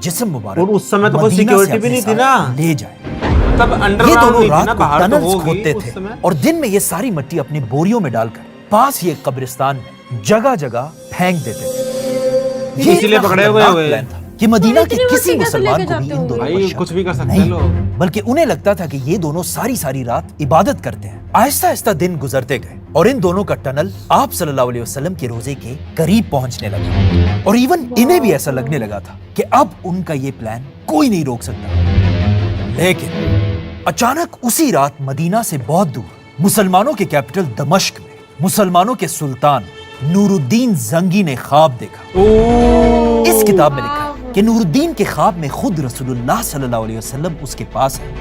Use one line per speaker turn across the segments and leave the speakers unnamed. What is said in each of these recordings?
جسم مبارک
اور اس سمے تو کوئی
مدینہ سے
security بھی
اپنے
نہیں تھی
ساتھ
نا۔
لے جائیں۔
تب انڈر
یہ
گراؤنڈ
دونوں
نہیں تھی
رات
نا،
کو
باہر تو
ٹنلز
ہوگی
کھودتے
اس
تھے
سمے۔
اور دن میں یہ ساری مٹی اپنی بوریوں میں ڈال کر پاس ہی ایک قبرستان میں جگہ جگہ پھینک دیتے تھے۔ یہ
اسی لیے
اتنا
پکڑے ہوئے
خطرناک
ہوئے۔
پلان تھا کہ مدینہ کے
اتنی
کسی
مٹی کیسے لے
مسلمان
کے
کو بھی
جاتے
ان
ہوں
دونوں
گے؟
پر
بھائی
شک
کچھ بھی کر سکتے ہیں
نہیں،
لوگ۔
بلکہ انہیں لگتا تھا کہ یہ دونوں ساری ساری رات عبادت کرتے ہیں۔ آہستہ آہستہ دن گزرتے گئے اور ان دونوں کا ٹنل آپ صلی اللہ علیہ وسلم کے روزے کے قریب پہنچنے لگا، اور ایون انہیں بھی ایسا لگنے لگا تھا کہ اب ان کا یہ پلان کوئی نہیں روک سکتا۔ لیکن اچانک اسی رات مدینہ سے بہت دور مسلمانوں کے کیپٹل دمشق میں مسلمانوں کے سلطان نور الدین زنگی نے خواب دیکھا۔ اس کتاب میں لکھا ہے کہ نور الدین کے خواب میں خود رسول اللہ صلی اللہ علیہ وسلم اس کے پاس ہے،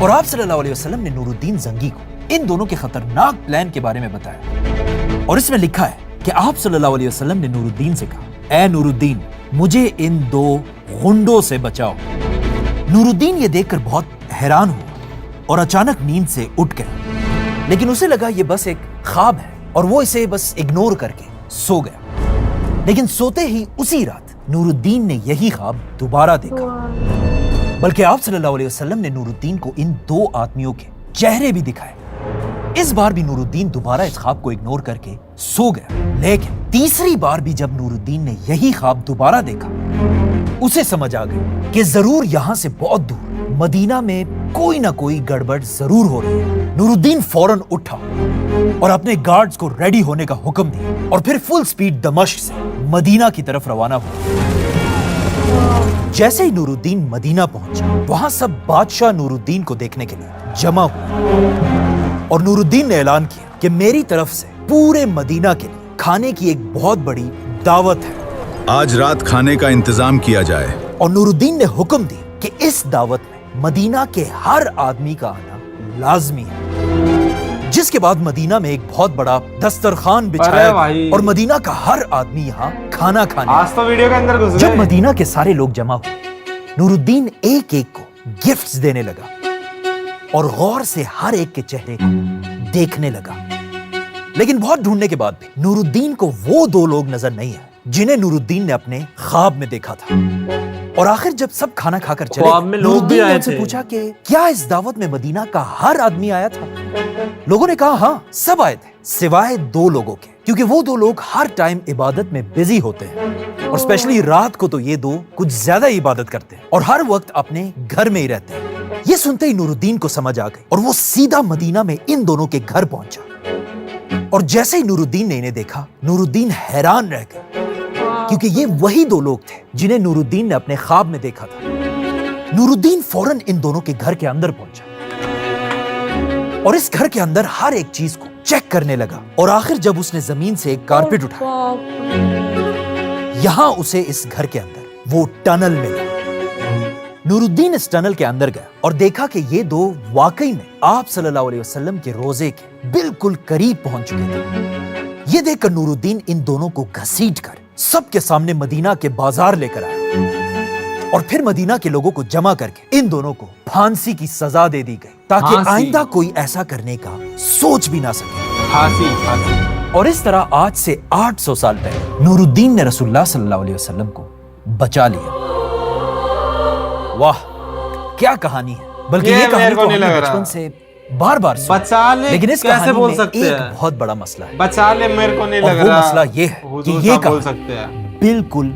اور آپ صلی اللہ علیہ وسلم نے نور الدین زنگی کو ان دونوں کے خطرناک پلان کے بارے میں بتایا، اور اس میں لکھا ہے کہ آپ صلی اللہ علیہ وسلم نے نور الدین سے کہا، اے نور الدین، مجھے ان دو غنڈوں سے بچاؤ۔ نور الدین یہ دیکھ کر بہت حیران ہوا اور اچانک نیند سے اٹھ گیا، لیکن اسے لگا یہ بس ایک خواب ہے اور وہ اسے بس اگنور کر کے سو گیا۔ لیکن سوتے ہی اسی رات نور الدین نے یہی خواب دوبارہ دیکھا، بلکہ آپ صلی اللہ علیہ وسلم نے نور الدین کو ان دو آدمیوں کے چہرے بھی دکھائے۔ اس بار بھی نور الدین دوبارہ اس خواب کو اگنور کر کے سو گیا، لیکن تیسری بار بھی جب نور الدین نے یہی خواب دوبارہ دیکھا، اسے سمجھ آ گئی کہ ضرور یہاں سے بہت دور مدینہ میں کوئی نہ کوئی گڑبڑ ضرور ہو رہی ہے۔ نور الدین فوراً اٹھا اور اپنے گارڈز کو ریڈی ہونے کا حکم دیا، اور پھر فل سپیڈ دمشق سے مدینہ کی طرف روانہ ہوا۔ جیسے ہی نور الدین مدینہ پہنچا، وہاں سب بادشاہ نور الدین کو دیکھنے کے لیے جمع ہوئے، اور نور الدین نے اعلان کیا کہ میری طرف سے پورے مدینہ کے لیے کھانے کی ایک بہت بڑی دعوت ہے،
آج رات کھانے کا انتظام کیا جائے۔
اور نور الدین نے حکم دی کہ اس دعوت میں مدینہ کے ہر آدمی کا آنا لازمی ہے، جس کے بعد مدینہ میں ایک بہت بڑا دسترخوان بچھایا
ارے
گیا
بھائی،
اور مدینہ کا ہر آدمی یہاں کھانا کھانے
آج تو ویڈیو کے اندر گھس
جب
گئے۔
مدینہ کے سارے لوگ جمع ہوئے، نور الدین ایک ایک کو گفٹس دینے لگا اور غور سے ہر ایک کے چہرے کو دیکھنے لگا، لیکن بہت ڈھونڈنے کے بعد بھی نور الدین کو وہ دو لوگ نظر نہیں آئے جنہیں نور الدین نے اپنے خواب میں دیکھا تھا۔ اور آخر جب سب کھانا کھا کر چلے
خواب میں
گئے،
لوگ
نور
بھی
الدین نے
آئے
ان سے
تھے۔
پوچھا کہ کیا اس دعوت میں مدینہ کا ہر آدمی آیا تھا؟ لوگوں نے کہا ہاں، سب آئے تھے سوائے دو لوگوں کے، کیونکہ وہ دو لوگ ہر ٹائم عبادت میں بزی ہوتے ہیں، اور اسپیشلی رات کو تو یہ دو کچھ زیادہ ہی عبادت کرتے ہیں اور ہر وقت اپنے گھر میں ہی رہتے ہیں۔ یہ سنتے ہی نور الدین کو سمجھ آ گئی اور وہ سیدھا مدینہ میں ان دونوں کے گھر پہنچا، اور جیسے ہی نور الدین نے انہیں دیکھا، نور الدین حیران رہ گئے، کیونکہ یہ وہی دو لوگ تھے جنہیں نور الدین نے اپنے خواب میں دیکھا تھا۔ نور الدین فوراً ان دونوں کے گھر کے اندر پہنچا اور اس گھر کے اندر ہر ایک چیز کو چیک کرنے لگا، اور آخر جب اس نے زمین سے ایک کارپٹ اٹھایا، یہاں اسے اس گھر کے اندر وہ ٹنل ملا۔ نور الدین اس ٹنل کے اندر گیا اور دیکھا کہ یہ دو واقعی میں آپ صلی اللہ علیہ وسلم کے روزے کے بالکل قریب پہنچ چکے تھے۔ یہ دیکھ کر نور الدین ان دونوں کو گھسیٹ کر سب کے سامنے مدینہ کے بازار لے کر آیا، اور پھر مدینہ کے لوگوں کو جمع کر کے ان دونوں کو پھانسی کی سزا دے دی گئی، تاکہ
پھانسی؟
آئندہ کوئی ایسا کرنے کا سوچ بھی نہ سکے۔
پھانسی۔
اور اس طرح آج سے 800 سال پہلے نور الدین نے رسول اللہ صلی اللہ علیہ وسلم کو بچا لیا۔ واہ کیا کہانی ہے! بلکہ
یہ
یہ کہانی
میرے کو
تو
نہیں
ہم نے
لگ رہا۔
بچپن سے بار بار سنی،
بچا لے
لیکن اس
کیسے
کہانی
بول
میں
سکتے
ایک
ہیں؟
بہت بڑا مسئلہ ہے،
بچا لے میرے کو نہیں
اور
لگ
وہ
رہا۔
مسئلہ یہ ہے کہ
حضور
یہ
صاحب بول
کہانی
سکتے ہیں۔
بالکل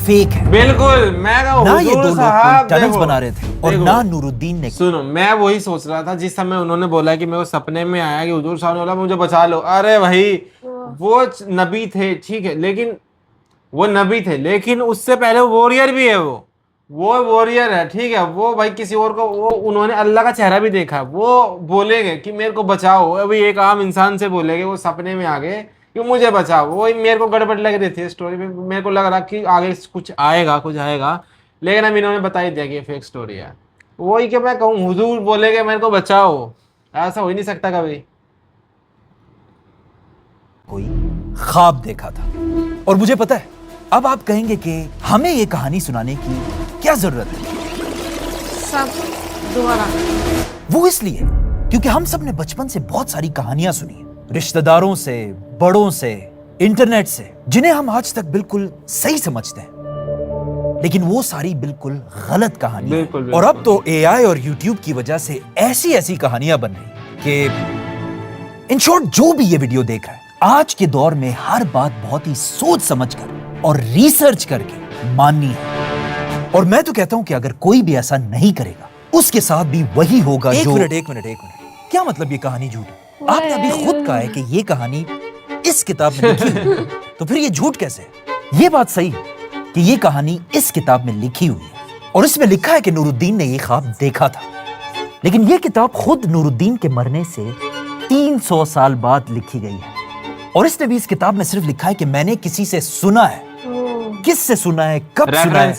فیک ہے۔
بالکل، میں کہا
نہ یہ
حضور
دو لوگ
صاحب
ٹنلز
دیکھو،
بنا رہے تھے اور
دیکھو،
نہ نور الدین نے۔
سنو، میں وہی سوچ رہا تھا جس سمے انہوں نے بولا کہ میرے کو سپنے میں آیا کہ حضور صاحب نے بولا مجھے بچا لو۔ ارے بھائی وہ نبی تھے، ٹھیک ہے، لیکن وہ نبی تھے، لیکن اس سے پہلے واریر بھی ہے، وہ واریر ہے، ٹھیک ہے، وہ بھائی کسی اور کو، وہ انہوں نے اللہ کا چہرہ بھی دیکھا، وہ بولیں گے کہ میرے کو بچاؤ۔ ابھی ایک عام انسان سے بولے گے وہ سپنے میں آگے کہ مجھے بچاؤ، وہ میرے کو گڑبڑ لگ رہی تھی اسٹوری میں، میرے کو لگ رہا کہ آگے کچھ آئے گا، لیکن اب انہوں نے بتا ہی دیا کہ یہ فیک اسٹوری ہے۔ وہی کہ میں کہوں حضور بولے گے میرے کو بچاؤ، ایسا ہو ہی نہیں سکتا کبھی۔
کوئی خواب دیکھا تھا، اور مجھے پتا ہے اب آپ کہیں گے کہ ہمیں یہ کہانی سنانے کی کیا ضرورت ہے؟
سب دوبارہ
وہ اس لیے کیونکہ ہم سب نے بچپن سے بہت ساری کہانیاں سنی ہیں، رشتہ داروں سے، بڑوں سے، انٹرنیٹ سے، جنہیں ہم آج تک بالکل صحیح سمجھتے ہیں، لیکن وہ ساری بالکل غلط کہانی
بالکل
اور اب تو اے آئی اور یوٹیوب کی وجہ سے ایسی ایسی کہانیاں بن رہی کہ ان شارٹ جو بھی یہ ویڈیو دیکھ رہا ہے آج کے دور میں ہر بات بہت ہی سوچ سمجھ کر اور ریسرچ کر کے ماننی ہے. اور میں تو کہتا ہوں کہ اگر کوئی بھی ایسا نہیں کرے گا اس کے ساتھ بھی وہی ہوگا. ایک منٹ کیا مطلب یہ کہانی جھوٹ ہے؟ آپ نے ابھی خود کہا ہے کہ یہ کہانی اس کتاب میں لکھی ہوئی ہے تو پھر یہ جھوٹ کیسے ہے؟ یہ بات صحیح ہے کہ یہ کہانی اس کتاب میں لکھی ہوئی ہے اور اس میں لکھا ہے کہ نور الدین نے یہ خواب دیکھا تھا. لیکن یہ کتاب خود نور الدین کے مرنے سے 300 سال بعد لکھی گئی ہے اور اس نے بھی اس کتاب میں صرف لکھا ہے کہ میں نے کسی سے سنا ہے. کس سے سنا ہے، کب سنا ہے،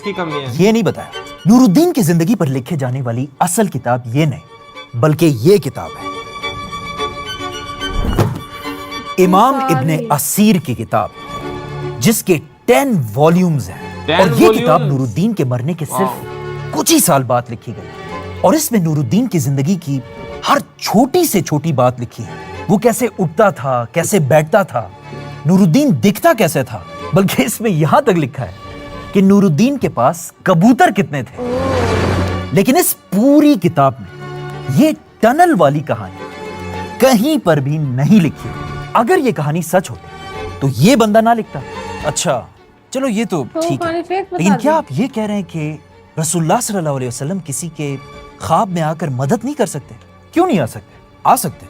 یہ نہیں بتایا. نور الدین کی زندگی پر لکھے جانے والی اصل کتاب یہ نہیں بلکہ یہ کتاب ہے امام ابن اسیر کی کتاب جس کے 10 والیومز ہیں اور یہ کتاب نور الدین کے مرنے کے صرف کچھ ہی سال بعد لکھی گئی اور اس میں نور الدین کی زندگی کی ہر چھوٹی سے چھوٹی بات لکھی ہے. وہ کیسے اٹھتا تھا، کیسے بیٹھتا تھا، نور الدین دکھتا کیسے تھا، بلکہ اس میں یہاں تک لکھا ہے کہ نور الدین کے پاس کبوتر کتنے تھے. لیکن اس پوری کتاب میں یہ ٹنل والی کہانی کہیں پر بھی نہیں لکھی. اگر یہ کہانی سچ ہوتی تو یہ بندہ نہ لکھتا. اچھا چلو یہ تو ٹھیک ہے، لیکن کیا آپ یہ کہہ رہے ہیں کہ رسول اللہ صلی اللہ علیہ وسلم کسی کے خواب میں آ کر مدد نہیں کر سکتے؟ کیوں نہیں آ سکتے؟ آ سکتے،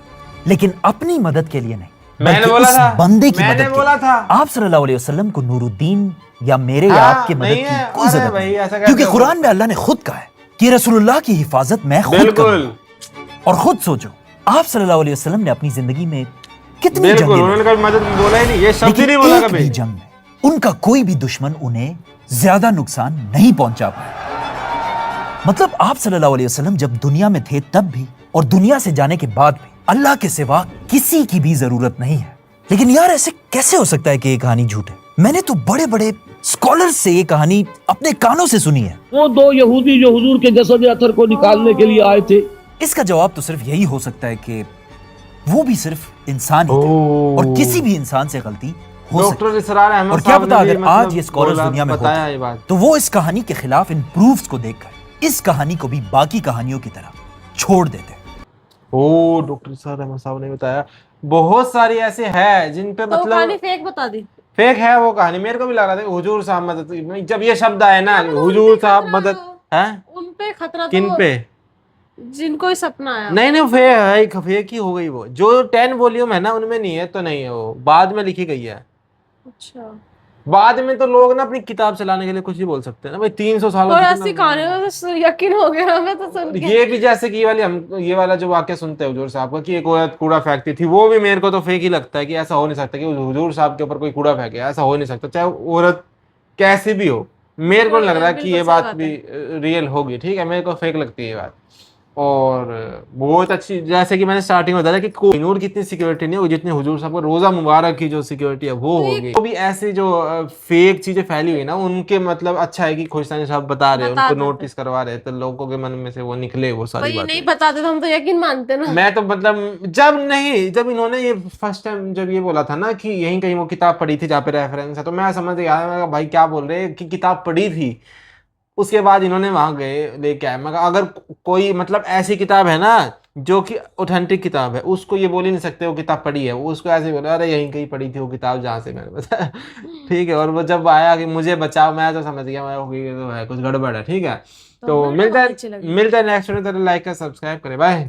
لیکن اپنی مدد کے لیے نہیں، بلکہ اس بندے کی مدد کے لیے. آپ صلی اللہ علیہ وسلم کو نور الدین یا میرے یا آپ کے مدد کی کوئی ضرورت نہیں، کیونکہ قرآن میں اللہ نے خود کہا ہے کہ رسول اللہ کی حفاظت میں خود کروں گا. اور خود سوچو آپ صلی اللہ علیہ وسلم نے اپنی زندگی میں کتنی جنگیں، لیکن ایک بھی جنگ میں ان کا کوئی بھی دشمن انہیں زیادہ نقصان نہیں پہنچا پایا. مطلب آپ صلی اللہ علیہ وسلم جب دنیا میں تھے تب بھی اور دنیا سے جانے کے بعد بھی اللہ کے سوا کسی کی بھی ضرورت نہیں ہے. لیکن یار ایسے کیسے ہو سکتا ہے کہ یہ کہانی جھوٹ ہے؟ میں نے تو بڑے بڑے اسکالر سے یہ کہانی اپنے کانوں سے سنی ہے.
وہ 2 یہودی جو حضور کے جسد اطہر کو نکالنے کے لیے آئے تھے.
اس کا جواب تو صرف یہی ہو سکتا ہے کہ وہ بھی صرف انسان ہی تھے اور کسی بھی انسان سے غلطی ہو سکتی ہے. اور کیا پتا اگر آج یہ اسکالرز دنیا میں ہوتے تو وہ اس کہانی کے خلاف ان پروفز کو دیکھ کر اس کہانی کو بھی باقی کہانیوں کی طرح چھوڑ دیتے.
ڈاکٹر اسرار احمد صاحب نے بتایا بہت ساری ایسے ہے جن پہ مطلب
کہانی فیک بتا دی.
فیک ہے وہ کہانی. میرے کو بھی لگ رہا تھا حضور صاحب مدد، جب یہ شبد آئے نا حضور صاحب مدد ہے
ان پہ خطرہ
کن پہ؟
جن کو سپنا آیا.
نہیں فیک ہی ہو گئی. وہ جو 10 والیوم ہے نا ان میں نہیں ہے تو نہیں ہے، وہ بعد میں لکھی گئی ہے.
اچھا
بعد میں تو لوگ نا اپنی کتاب چلانے کے لیے کچھ بھی بول سکتے ہیں نا بھائی. 300 سال
اور ایسی کہانیوں میں یقین ہو گیا ہمیں تو سن کے.
یہ بھی جیسے کہ یہ والا جو واقعہ سنتے ہیں حضور صاحب کا کہ ایک عورت کوڑا پھینکتی تھی، وہ بھی میرے کو تو فیک ہی لگتا ہے کہ ایسا ہو نہیں سکتا کہ حضور صاحب کے اوپر کوئی کوڑا پھینکے. ایسا ہو نہیں سکتا چاہے عورت کیسی بھی ہو. میرے کو لگ رہا ہے کہ یہ بات بھی ریئل ہوگی. ٹھیک ہے، میرے کو فیک لگتی ہے یہ بات. اور بہت اچھی، جیسے کہ میں نے سٹارٹنگ میں بتایا کہ کوہ نور کی اتنی سیکیورٹی نہیں ہوگی جتنی حضور صاحب کو روزہ مبارک کی جو سیکیورٹی ہے وہ ہوگی. وہ بھی ایسی جو فیک چیزیں پھیلی ہوئی نا ان کے مطلب اچھا ہے کہ خوشتانی صاحب بتا رہے ہیں، ان کو نوٹس کروا رہے تو لوگوں کے من میں سے وہ نکلے وہ ساری باتیں.
نہیں بتاتے تو ہم تو یقین مانتے نا.
میں تو مطلب جب انہوں نے یہ فرسٹ ٹائم جب یہ بولا تھا نا کہ یہیں کہیں وہ کتاب پڑھی تھی جہاں پہ ریفرنس ہے تو میں سمجھ گیا بھائی کیا بول رہے ہیں کہ کتاب پڑھی تھی. اس کے بعد انہوں نے وہاں گئے لے کے آئے. مگر اگر کوئی مطلب ایسی کتاب ہے نا جو کہ اوتھینٹک کتاب ہے اس کو یہ بول ہی نہیں سکتے وہ کتاب پڑھی ہے. وہ اس کو ایسے بولا ارے یہیں کہیں پڑھی تھی وہ کتاب جہاں سے میں نے بتایا. ٹھیک ہے، اور وہ جب آیا کہ مجھے بچاؤ میں تو سمجھ گیا تو ہے کچھ گڑبڑ ہے. ٹھیک ہے، تو ملتا ہے نیکسٹ ویڈیو. لائک کر سبسکرائب کرے. بائے.